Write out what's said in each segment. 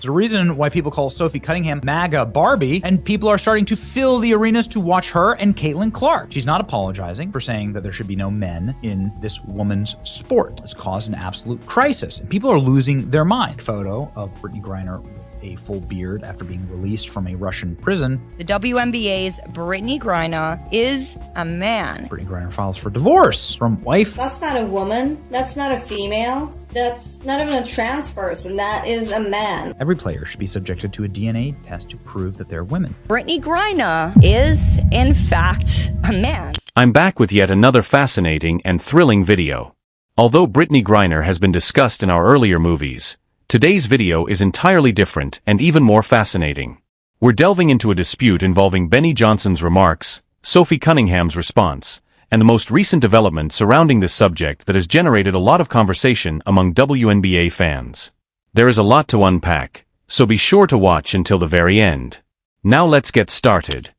There's a reason why people call Sophie Cunningham MAGA Barbie, and people are starting to fill the arenas to watch her and Caitlin Clark. She's not apologizing for saying that there should be no men in this woman's sport. It's caused an absolute crisis, and people are losing their mind. Photo of Brittney Griner with a full beard after being released from a Russian prison. The WNBA's Brittney Griner is a man. Brittney Griner files for divorce from wife. That's not a woman. That's not a female. That's not even a trans person. That is a man. Every player should be subjected to a DNA test to prove that they're women. Brittney Griner is, in fact, a man. I'm back with yet another fascinating and thrilling video. Although Brittney Griner has been discussed in our earlier movies, today's video is entirely different and even more fascinating. We're delving into a dispute involving Benny Johnson's remarks, Sophie Cunningham's response, and the most recent development surrounding this subject that has generated a lot of conversation among WNBA fans. There is a lot to unpack, so be sure to watch until the very end. Now let's get started.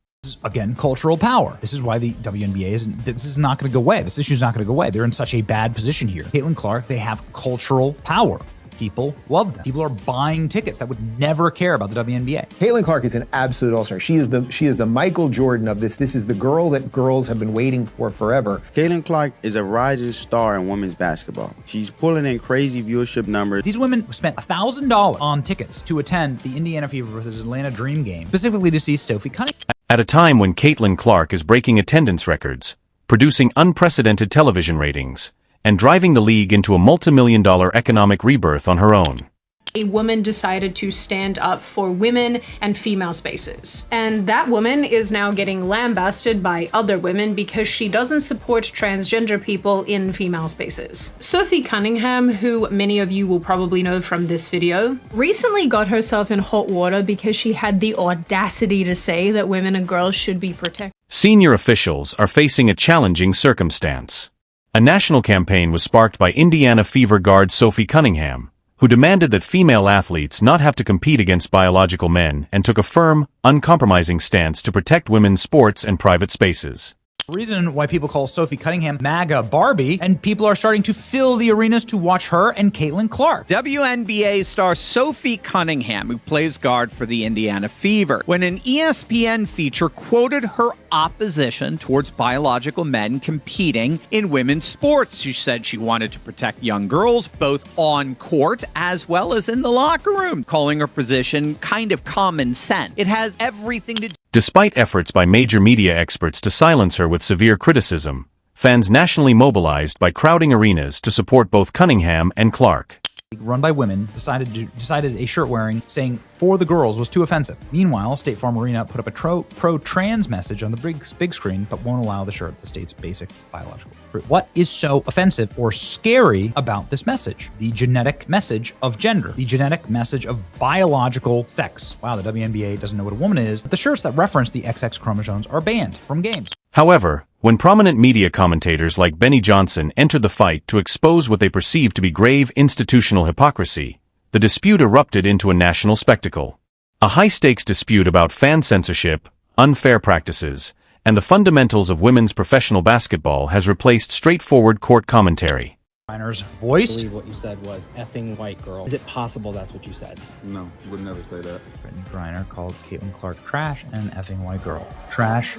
Again, cultural power. This is why the WNBA this is not going to go away. This issue is not going to go away. They're in such a bad position here. Caitlin Clark, they have cultural power. People love them. People are buying tickets that would never care about the WNBA. Caitlin Clark is an absolute all-star. She is the Michael Jordan of this. This is the girl that girls have been waiting for forever. Caitlin Clark is a rising star in women's basketball. She's pulling in crazy viewership numbers. These women spent $1,000 on tickets to attend the Indiana Fever versus Atlanta Dream game, specifically to see Sophie Cunningham. At a time when Caitlin Clark is breaking attendance records, producing unprecedented television ratings, and driving the league into a multi-million-dollar economic rebirth on her own. A woman decided to stand up for women and female spaces. And that woman is now getting lambasted by other women because she doesn't support transgender people in female spaces. Sophie Cunningham, who many of you will probably know from this video, recently got herself in hot water because she had the audacity to say that women and girls should be protected. Senior officials are facing a challenging circumstance. A national campaign was sparked by Indiana Fever guard Sophie Cunningham, who demanded that female athletes not have to compete against biological men and took a firm, uncompromising stance to protect women's sports and private spaces. The reason why people call Sophie Cunningham MAGA Barbie, and people are starting to fill the arenas to watch her and Caitlin Clark. WNBA star Sophie Cunningham, who plays guard for the Indiana Fever, when an ESPN feature quoted her opposition towards biological men competing in women's sports. She said she wanted to protect young girls both on court as well as in the locker room, calling her position kind of common sense. It has everything to do. Despite efforts by major media experts to silence her with severe criticism, fans nationally mobilized by crowding arenas to support both Cunningham and Clark. Run by women decided a shirt wearing saying "for the girls" was too offensive. Meanwhile, State Farm Arena put up a pro-trans message on the big screen, but won't allow the shirt the state's basic biological. What is so offensive or scary about this message? The genetic message of gender, the genetic message of biological sex. Wow, the WNBA doesn't know what a woman is, but the shirts that reference the XX chromosomes are banned from games. However, when prominent media commentators like Benny Johnson entered the fight to expose what they perceived to be grave institutional hypocrisy, the dispute erupted into a national spectacle. A high-stakes dispute about fan censorship, unfair practices, and the fundamentals of women's professional basketball has replaced straightforward court commentary. Griner's voice. I believe what you said was effing white girl. Is it possible that's what you said? No, would never say that. Brittney Griner called Caitlin Clark trash and effing white girl. Trash,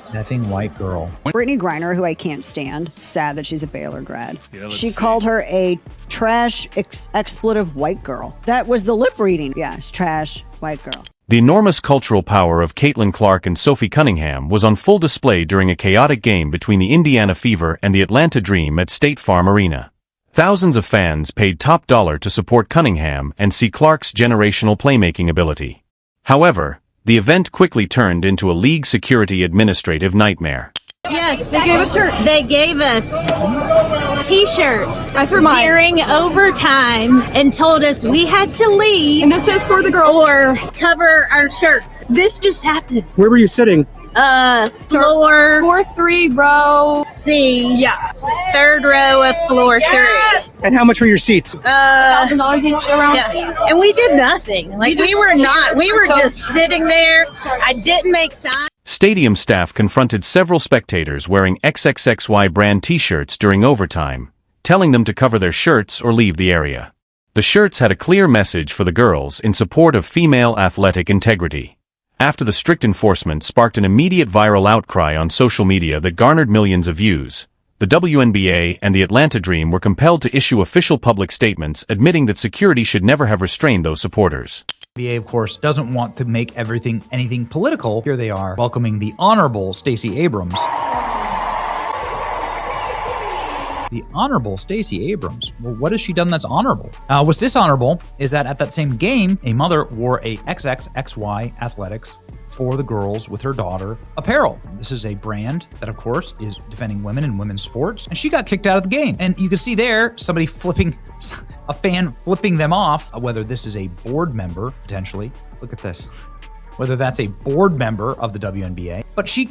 effing white girl. Brittney Griner, who I can't stand, sad that she's a Baylor grad. She called her a trash expletive white girl. That was the lip reading. Yes, trash white girl. The enormous cultural power of Caitlin Clark and Sophie Cunningham was on full display during a chaotic game between the Indiana Fever and the Atlanta Dream at State Farm Arena. Thousands of fans paid top dollar to support Cunningham and see Clark's generational playmaking ability. However, the event quickly turned into a league security administrative nightmare. Yes, they gave us shirts. They gave us T-shirts during overtime and told us we had to leave. And this is for the girl. Or cover our shirts. This just happened. Where were you sitting? Floor 4-3, bro. C. Yeah. Third row of floor 3. And how much were your seats? $1,000 each around. Yeah. And we did nothing. Like we were just sitting there. I didn't make signs. Stadium staff confronted several spectators wearing XXXY brand T-shirts during overtime, telling them to cover their shirts or leave the area. The shirts had a clear message for the girls in support of female athletic integrity. After the strict enforcement sparked an immediate viral outcry on social media that garnered millions of views, the WNBA and the Atlanta Dream were compelled to issue official public statements admitting that security should never have restrained those supporters. The NBA, of course, doesn't want to make anything political. Here they are welcoming the Honorable Stacey Abrams. The Honorable Stacey Abrams. Well, what has she done that's honorable? What's dishonorable is that at that same game, a mother wore a XXXY Athletics for the girls with her daughter apparel. This is a brand that, of course, is defending women in women's sports, and she got kicked out of the game. And you can see there somebody a fan flipping them off, whether this is a board member, potentially. Look at this. Whether that's a board member of the WNBA, but she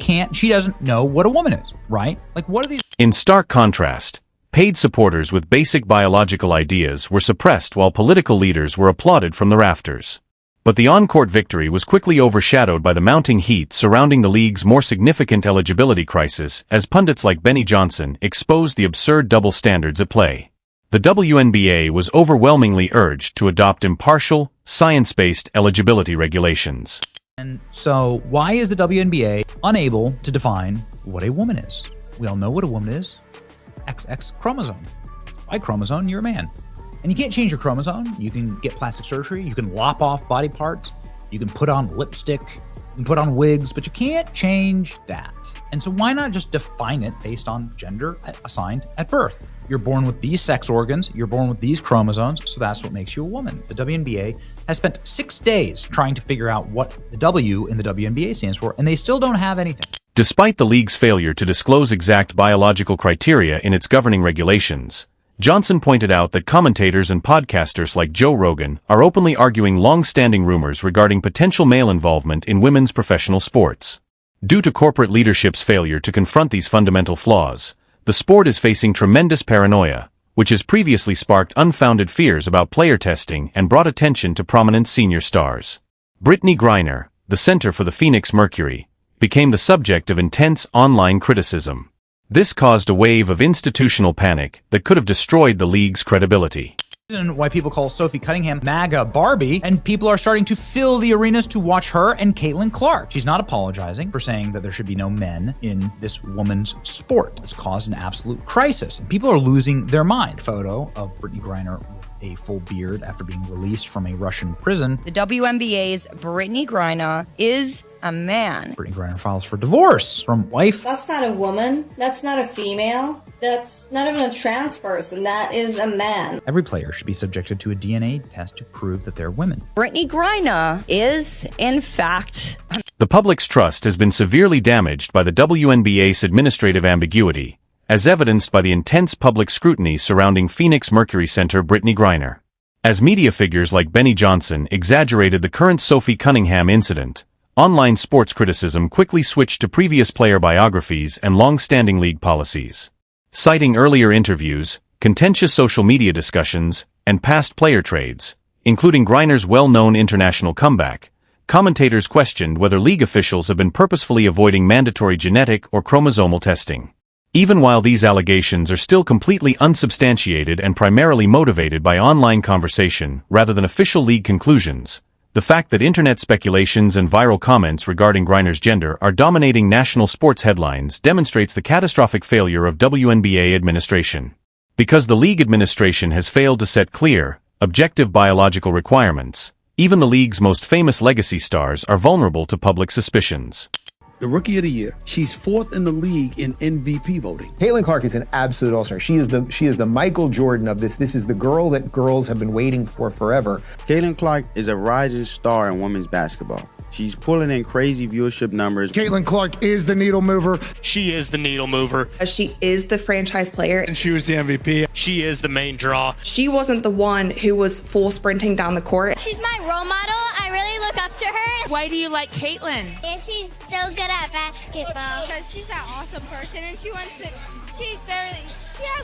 doesn't know what a woman is, right? Like, what are these? In stark contrast, paid supporters with basic biological ideas were suppressed while political leaders were applauded from the rafters. But the on-court victory was quickly overshadowed by the mounting heat surrounding the league's more significant eligibility crisis as pundits like Benny Johnson exposed the absurd double standards at play. The WNBA was overwhelmingly urged to adopt impartial, science-based eligibility regulations. And so, why is the WNBA unable to define what a woman is? We all know what a woman is. XX chromosome. Y chromosome, you're a man. And you can't change your chromosome. You can get plastic surgery. You can lop off body parts. You can put on lipstick. You can put on wigs, but you can't change that. And so why not just define it based on gender assigned at birth? You're born with these sex organs. You're born with these chromosomes. So that's what makes you a woman. The WNBA has spent 6 days trying to figure out what the W in the WNBA stands for, and they still don't have anything. Despite the league's failure to disclose exact biological criteria in its governing regulations, Johnson pointed out that commentators and podcasters like Joe Rogan are openly arguing long-standing rumors regarding potential male involvement in women's professional sports. Due to corporate leadership's failure to confront these fundamental flaws, the sport is facing tremendous paranoia, which has previously sparked unfounded fears about player testing and brought attention to prominent senior stars. Brittney Griner, the center for the Phoenix Mercury, became the subject of intense online criticism. This caused a wave of institutional panic that could have destroyed the league's credibility. And why people call Sophie Cunningham MAGA Barbie, and people are starting to fill the arenas to watch her and Caitlin Clark. She's not apologizing for saying that there should be no men in this woman's sport. It's caused an absolute crisis, and people are losing their mind. Photo of Brittney Griner with a full beard after being released from a Russian prison. The WNBA's Brittney Griner is a man. Brittney Griner files for divorce from wife. That's not a woman. That's not a female. That's not even a trans person. That is a man. Every player should be subjected to a DNA test to prove that they're women. Brittney Griner is, in fact... The public's trust has been severely damaged by the WNBA's administrative ambiguity, as evidenced by the intense public scrutiny surrounding Phoenix Mercury center Brittney Griner. As media figures like Benny Johnson exaggerated the current Sophie Cunningham incident, online sports criticism quickly switched to previous player biographies and long-standing league policies. Citing earlier interviews, contentious social media discussions, and past player trades, including Griner's well-known international comeback, commentators questioned whether league officials have been purposefully avoiding mandatory genetic or chromosomal testing. Even while these allegations are still completely unsubstantiated and primarily motivated by online conversation rather than official league conclusions, the fact that internet speculations and viral comments regarding Griner's gender are dominating national sports headlines demonstrates the catastrophic failure of WNBA administration. Because the league administration has failed to set clear, objective biological requirements, even the league's most famous legacy stars are vulnerable to public suspicions. The Rookie of the Year. She's 4th in the league in MVP voting. Caitlin Clark is an absolute all-star. She is the Michael Jordan of this. This is the girl that girls have been waiting for forever. Caitlin Clark is a rising star in women's basketball. She's pulling in crazy viewership numbers. Caitlin Clark is the needle mover. She is the needle mover. She is the franchise player. And she was the MVP. She is the main draw. She wasn't the one who was full sprinting down the court. She's my role model. I really look up to her. Why do you like Caitlin? And she's so good at basketball. Because she's that awesome person and she has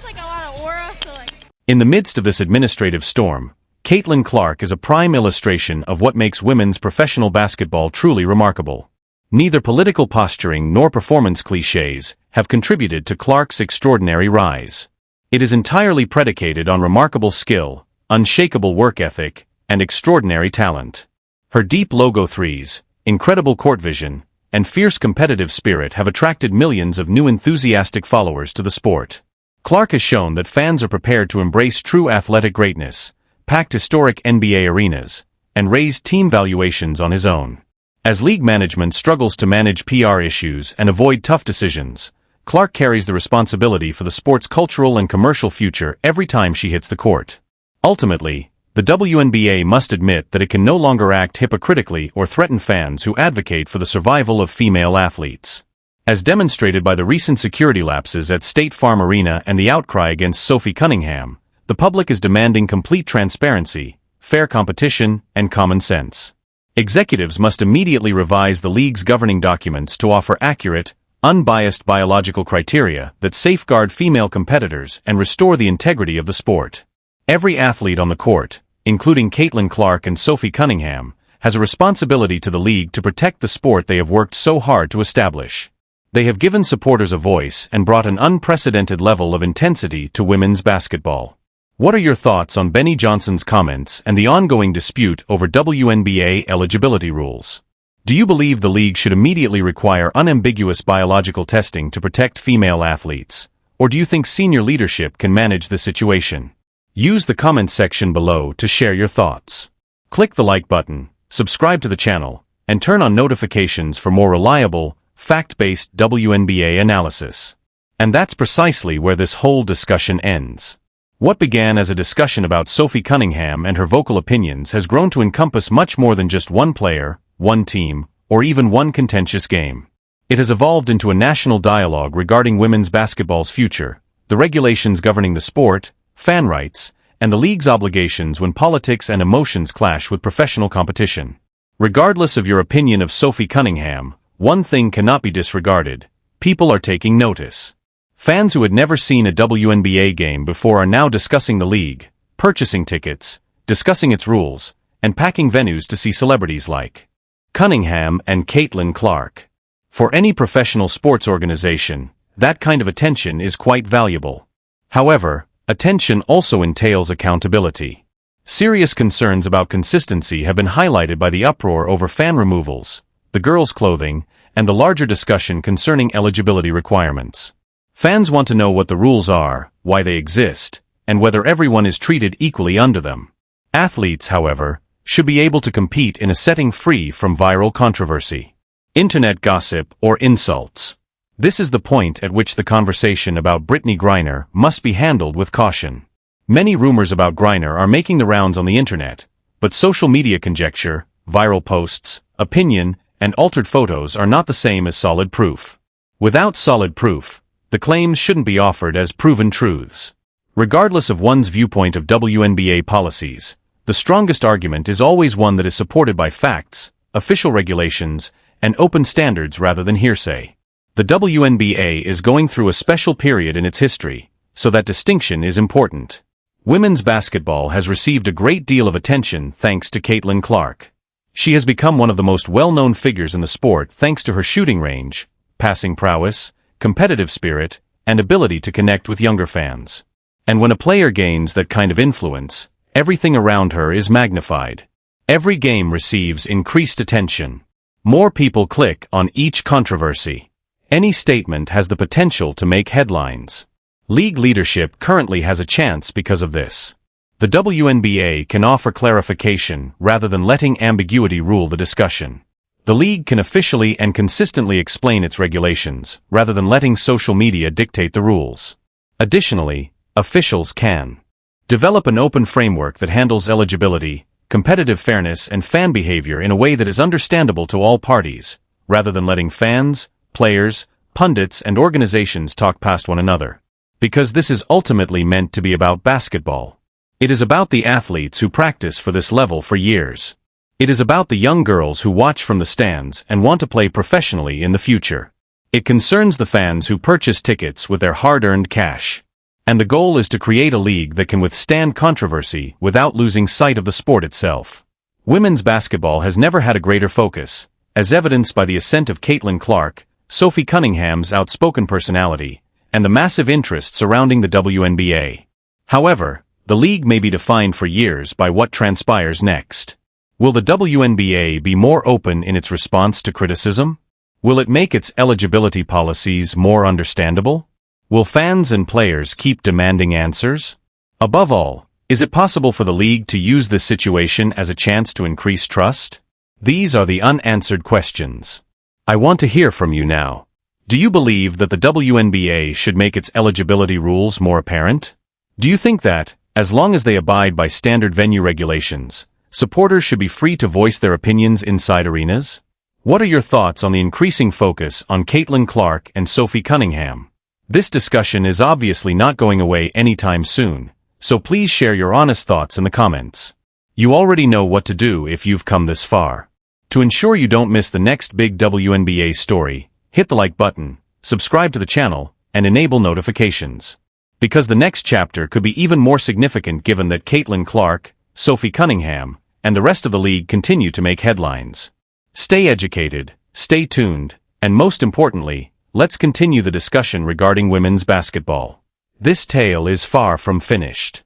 like a lot of aura, so like... In the midst of this administrative storm, Caitlin Clark is a prime illustration of what makes women's professional basketball truly remarkable. Neither political posturing nor performance cliches have contributed to Clark's extraordinary rise. It is entirely predicated on remarkable skill, unshakable work ethic, and extraordinary talent. Her deep logo threes, incredible court vision, and fierce competitive spirit have attracted millions of new enthusiastic followers to the sport. Clark has shown that fans are prepared to embrace true athletic greatness, packed historic NBA arenas, and raise team valuations on his own. As league management struggles to manage PR issues and avoid tough decisions, Clark carries the responsibility for the sport's cultural and commercial future every time she hits the court. Ultimately, the WNBA must admit that it can no longer act hypocritically or threaten fans who advocate for the survival of female athletes. As demonstrated by the recent security lapses at State Farm Arena and the outcry against Sophie Cunningham, the public is demanding complete transparency, fair competition, and common sense. Executives must immediately revise the league's governing documents to offer accurate, unbiased biological criteria that safeguard female competitors and restore the integrity of the sport. Every athlete on the court, including Caitlin Clark and Sophie Cunningham, has a responsibility to the league to protect the sport they have worked so hard to establish. They have given supporters a voice and brought an unprecedented level of intensity to women's basketball. What are your thoughts on Benny Johnson's comments and the ongoing dispute over WNBA eligibility rules? Do you believe the league should immediately require unambiguous biological testing to protect female athletes, or do you think senior leadership can manage the situation? Use the comment section below to share your thoughts. Click the like button, subscribe to the channel, and turn on notifications for more reliable, fact-based WNBA analysis. And that's precisely where this whole discussion ends. What began as a discussion about Sophie Cunningham and her vocal opinions has grown to encompass much more than just one player, one team, or even one contentious game. It has evolved into a national dialogue regarding women's basketball's future, the regulations governing the sport, fan rights, and the league's obligations when politics and emotions clash with professional competition. Regardless of your opinion of Sophie Cunningham, one thing cannot be disregarded: people are taking notice. Fans who had never seen a WNBA game before are now discussing the league, purchasing tickets, discussing its rules, and packing venues to see celebrities like Cunningham and Caitlin Clark. For any professional sports organization, that kind of attention is quite valuable. However, attention also entails accountability. Serious concerns about consistency have been highlighted by the uproar over fan removals, the girls' clothing, and the larger discussion concerning eligibility requirements. Fans want to know what the rules are, why they exist, and whether everyone is treated equally under them. Athletes, however, should be able to compete in a setting free from viral controversy, internet gossip, or insults. This is the point at which the conversation about Brittney Griner must be handled with caution. Many rumors about Griner are making the rounds on the internet, but social media conjecture, viral posts, opinion, and altered photos are not the same as solid proof. Without solid proof, the claims shouldn't be offered as proven truths. Regardless of one's viewpoint of WNBA policies, the strongest argument is always one that is supported by facts, official regulations, and open standards rather than hearsay. The WNBA is going through a special period in its history, so that distinction is important. Women's basketball has received a great deal of attention thanks to Caitlin Clark. She has become one of the most well-known figures in the sport thanks to her shooting range, passing prowess, competitive spirit, and ability to connect with younger fans. And when a player gains that kind of influence, everything around her is magnified. Every game receives increased attention. More people click on each controversy. Any statement has the potential to make headlines. League leadership currently has a chance because of this. The WNBA can offer clarification rather than letting ambiguity rule the discussion. The league can officially and consistently explain its regulations, rather than letting social media dictate the rules. Additionally, officials can develop an open framework that handles eligibility, competitive fairness, and fan behavior in a way that is understandable to all parties, rather than letting fans, players, pundits, and organizations talk past one another. Because this is ultimately meant to be about basketball. It is about the athletes who practice for this level for years. It is about the young girls who watch from the stands and want to play professionally in the future. It concerns the fans who purchase tickets with their hard-earned cash. And the goal is to create a league that can withstand controversy without losing sight of the sport itself. Women's basketball has never had a greater focus, as evidenced by the ascent of Caitlin Clark, Sophie Cunningham's outspoken personality, and the massive interest surrounding the WNBA. However, the league may be defined for years by what transpires next. Will the WNBA be more open in its response to criticism? Will it make its eligibility policies more understandable? Will fans and players keep demanding answers? Above all, is it possible for the league to use this situation as a chance to increase trust? These are the unanswered questions. I want to hear from you now. Do you believe that the WNBA should make its eligibility rules more apparent? Do you think that, as long as they abide by standard venue regulations, supporters should be free to voice their opinions inside arenas? What are your thoughts on the increasing focus on Caitlin Clark and Sophie Cunningham? This discussion is obviously not going away anytime soon, so please share your honest thoughts in the comments. You already know what to do if you've come this far. To ensure you don't miss the next big WNBA story, hit the like button, subscribe to the channel, and enable notifications. Because the next chapter could be even more significant given that Caitlin Clark, Sophie Cunningham, and the rest of the league continue to make headlines. Stay educated, stay tuned, and most importantly, let's continue the discussion regarding women's basketball. This tale is far from finished.